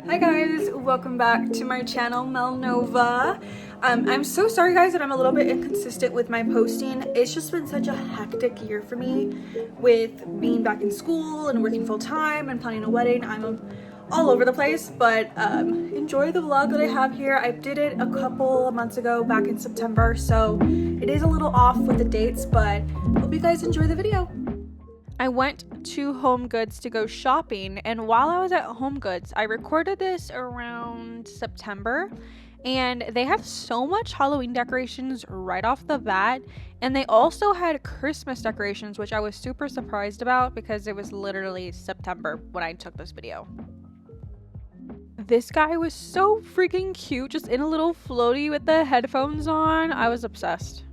Hi guys, welcome back to my channel, Melnova. I'm so sorry guys that I'm a little bit inconsistent with my posting. It's just been such a hectic year for me with being back in school and working full time and planning a wedding. I'm all over the place, but enjoy the vlog that I have here. I did it a couple of months ago back in September, so it is a little off with the dates, but hope you guys enjoy the video. I went to HomeGoods to go shopping, and while I was at HomeGoods, I recorded this around September, and they had so much Halloween decorations right off the bat, and they also had Christmas decorations, which I was super surprised about because it was literally September when I took this video. This guy was so freaking cute, just in a little floaty with the headphones on. I was obsessed.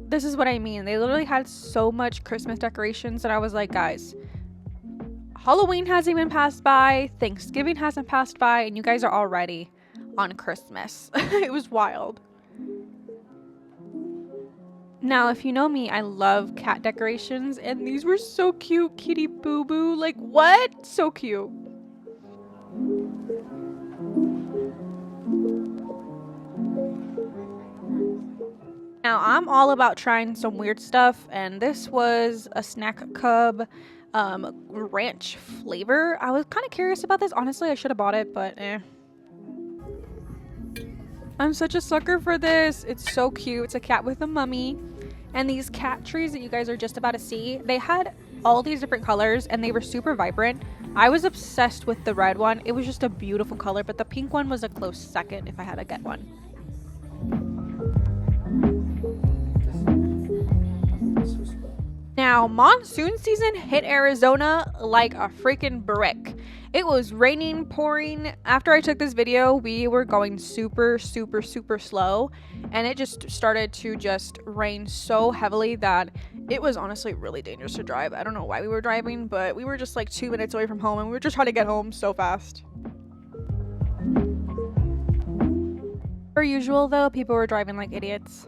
This is what I mean. They literally had so much Christmas decorations that I was like, guys, Halloween hasn't even passed by, Thanksgiving hasn't passed by, and you guys are already on Christmas. It was wild. Now, if you know me, I love cat decorations, and these were so cute. Kitty Boo Boo. Like, what? So cute. Now, I'm all about trying some weird stuff, and this was a snack cub ranch flavor. I was kind of curious about this. Honestly, I should have bought it, but I'm such a sucker for this. It's so cute. It's a cat with a mummy. And these cat trees that you guys are just about to see, they had all these different colors, and they were super vibrant. I was obsessed with the red one. It was just a beautiful color, but the pink one was a close second if I had to get one. Now, monsoon season hit Arizona like a freaking brick. It was raining, pouring. After I took this video, we were going super slow, and it just started to just rain so heavily that it was honestly really dangerous to drive. I don't know why we were driving, but we were just like 2 minutes away from home, and we were just trying to get home so fast. Per usual though, people were driving like idiots.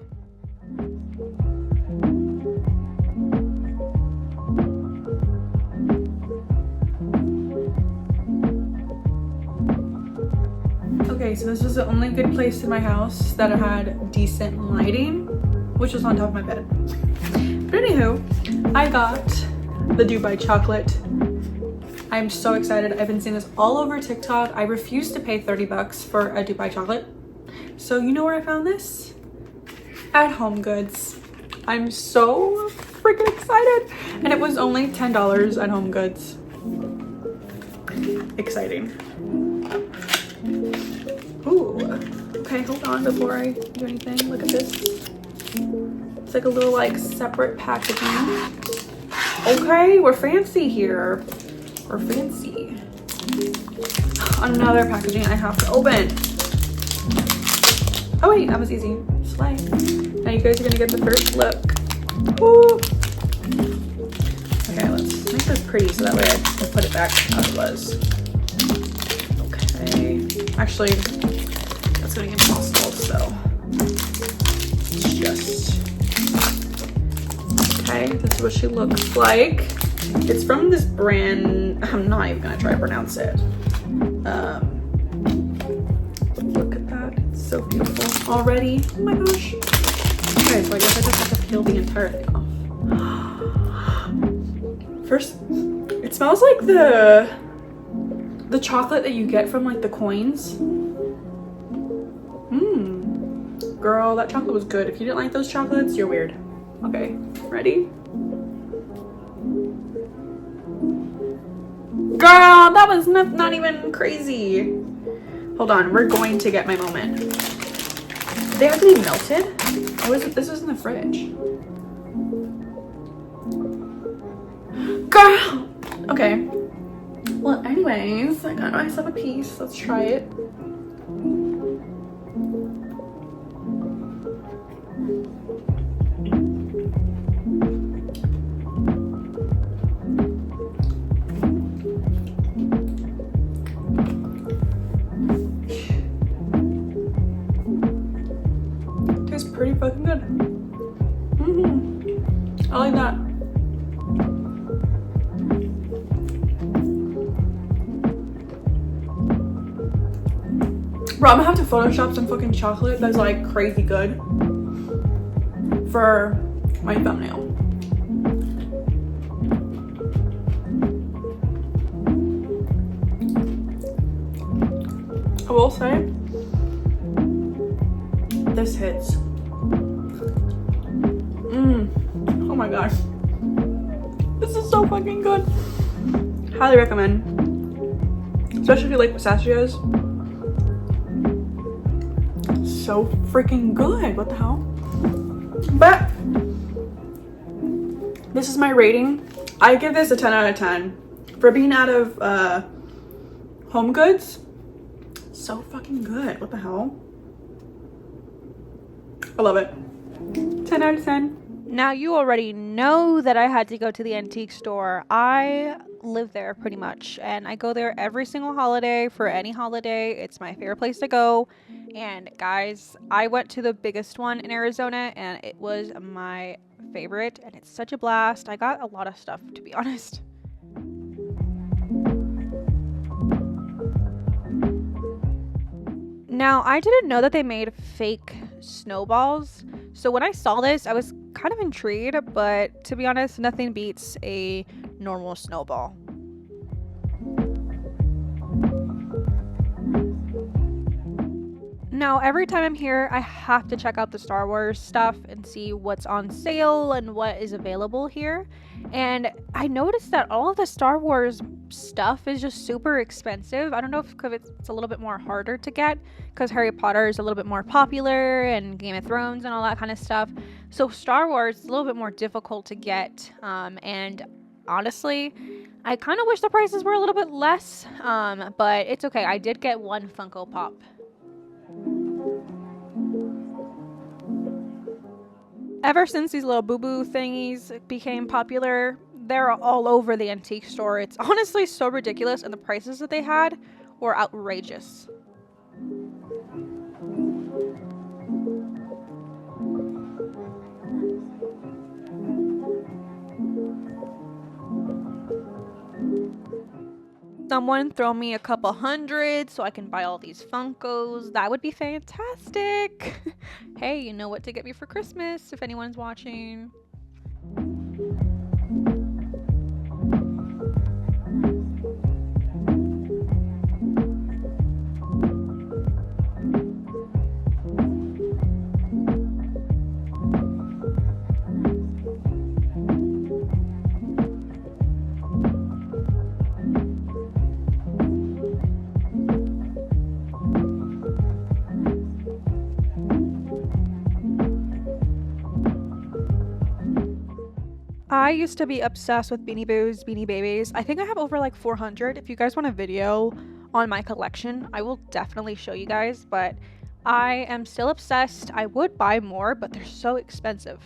Okay, so this was the only good place in my house that had decent lighting, which was on top of my bed. But anywho, I got the Dubai chocolate. I'm so excited. I've been seeing this all over TikTok. I refuse to pay 30 bucks for a Dubai chocolate. So you know where I found this? At HomeGoods. I'm so freaking excited. And it was only $10 at HomeGoods. Exciting. Ooh, okay, hold on before I do anything. Look at this. It's like a little like separate packaging. Okay, we're fancy here. We're fancy. Another packaging I have to open. Oh wait, that was easy. Slay. Now you guys are gonna get the first look. Woo! Okay, let's make this pretty so that way I can put it back how it was. Okay. Actually, that's gonna get impossible, so it's just okay. This is what she looks like. It's from this brand. I'm not even gonna try to pronounce it. Look at that, it's so beautiful already. Oh my gosh. Okay, so I guess I just have to peel the entire thing off. First, it smells like the chocolate that you get from like the coins. Girl, that chocolate was good. If you didn't like those chocolates, you're weird. Okay, ready? Girl, that was not even crazy. Hold on, we're going to get my moment. Did they have to be melted? Oh, this was in the fridge. Girl! Okay. Well, anyways, I got myself a piece. Let's try it. Tastes pretty fucking good. I like that. Bro, I'm gonna have to Photoshop some fucking chocolate that's like crazy good for my thumbnail. I will say, this hits. Oh my gosh. This is so fucking good. Highly recommend. Especially if you like pistachios. So freaking good. What the hell? But this is my rating. I give this a 10 out of 10. For being out of HomeGoods. So fucking good. What the hell? I love it. 10 out of 10. Now you already know that I had to go to the antique store. I live there pretty much, and I go there every single holiday. For any holiday, it's my favorite place to go. And guys, I went to the biggest one in Arizona, and it was my favorite, and it's such a blast. I got a lot of stuff, to be honest. Now, I didn't know that they made fake snowballs. So when I saw this, I was kind of intrigued, but to be honest, nothing beats a normal snowball. Now, every time I'm here, I have to check out the Star Wars stuff and see what's on sale and what is available here. And I noticed that all of the Star Wars stuff is just super expensive. I don't know if it's a little bit more harder to get because Harry Potter is a little bit more popular and Game of Thrones and all that kind of stuff. So Star Wars is a little bit more difficult to get. And honestly, I kind of wish the prices were a little bit less, but it's okay. I did get one Funko Pop. Ever since these little boo-boo thingies became popular, they're all over the antique store. It's honestly so ridiculous, and the prices that they had were outrageous. Someone throw me a couple hundred so I can buy all these Funkos. That would be fantastic. Hey, you know what to get me for Christmas if anyone's watching. I used to be obsessed with Beanie Boos, Beanie Babies. I think I have over like 400. If you guys want a video on my collection, I will definitely show you guys, but I am still obsessed. I would buy more, but they're so expensive.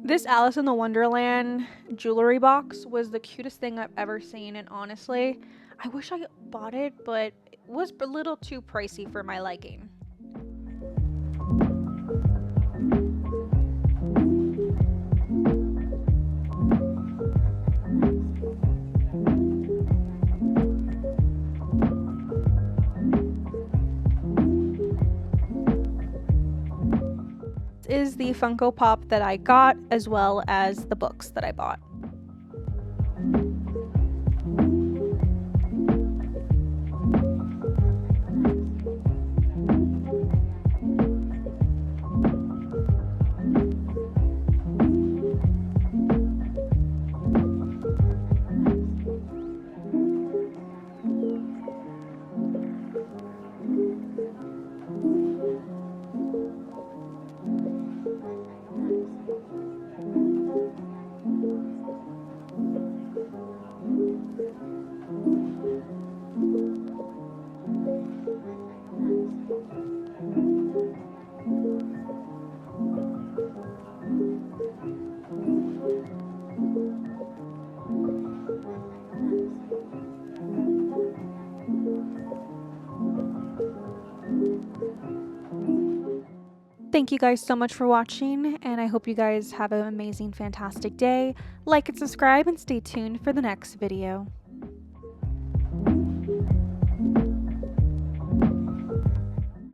This Alice in the Wonderland jewelry box was the cutest thing I've ever seen, and honestly, I wish I bought it, but it was a little too pricey for my liking. Is the Funko Pop that I got, as well as the books that I bought. Thank you guys so much for watching, and I hope you guys have an amazing, fantastic day. Like and subscribe, and stay tuned for the next video.